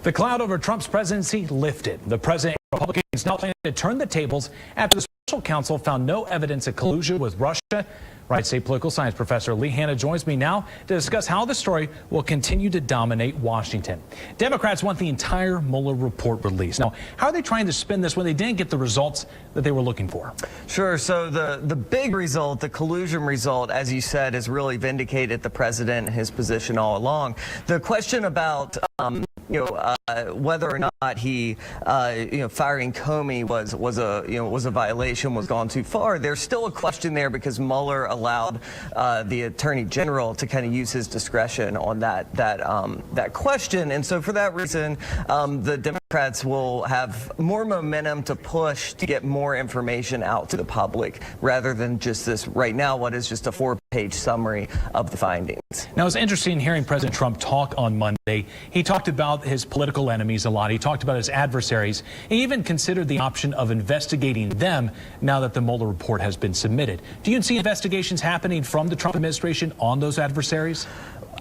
The cloud over Trump's presidency lifted. The president and Republicans now plan to turn the tables after the special counsel found no evidence of collusion with Russia. Wright State political science professor Lee Hanna joins me now to discuss how the story will continue to dominate Washington. Democrats want the entire Mueller report released. Now, how are they trying to spin this when they didn't get the results that they were looking for? Sure. So the big result, the collusion result, as you said, has really vindicated the president and his position all along. The question about whether or not he, firing Comey was a violation, was gone too far. There's still a question there because Mueller allowed the Attorney General to kind of use his discretion on that question, and so for that reason, the Democrats will have more momentum to push to get more information out to the public rather than just this right now what is just a 4-page summary of the findings. Now, it's interesting hearing President Trump talk on Monday. He talked about his political enemies a lot. He talked about his adversaries. He even considered the option of investigating them now that the Mueller report has been submitted. Do you see investigations happening from the Trump administration on those adversaries?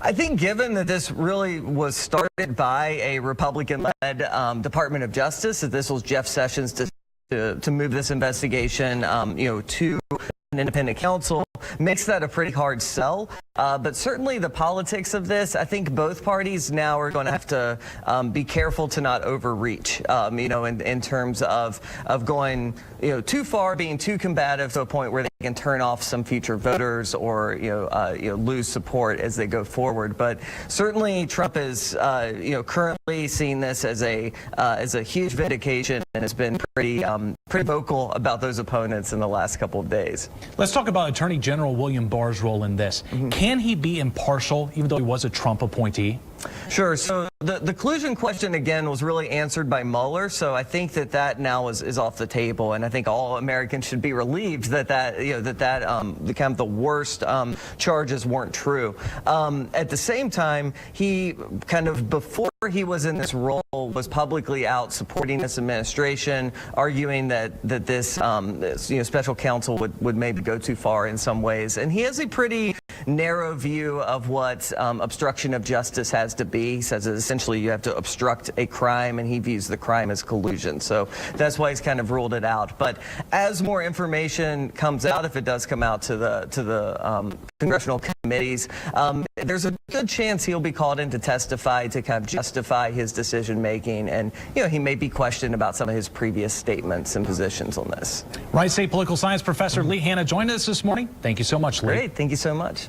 I think given that this really was started by a Republican-led Department of Justice, that this was Jeff Sessions to move this investigation, to an independent counsel, makes that a pretty hard sell. But certainly the politics of this, I think both parties now are going to have to be careful to not overreach, in terms of going, too far, being too combative to a point where they can turn off some future voters or, lose support as they go forward. But certainly Trump is, currently seeing this as a huge vindication and has been pretty vocal about those opponents in the last couple of days. Let's talk about Attorney General William Barr's role in this. Can he be impartial, even though he was a Trump appointee? Sure. So the collusion question, again, was really answered by Mueller. So I think that now is off the table. And I think all Americans should be relieved that the kind of the worst charges weren't true. At the same time, he kind of, before he was in this role, was publicly out supporting this administration, arguing that this special counsel would maybe go too far in some ways. And he has a pretty narrow view of what obstruction of justice has to be. He says that essentially you have to obstruct a crime, and he views the crime as collusion. So that's why he's kind of ruled it out. But as more information comes out, if it does come out to the congressional committees, there's a good chance he'll be called in to testify to kind of justify his decision making, and he may be questioned about some of his previous statements and positions on this. Wright State political science professor Lee Hanna joined us this morning. Thank you so much, Lee. Great. Thank you so much.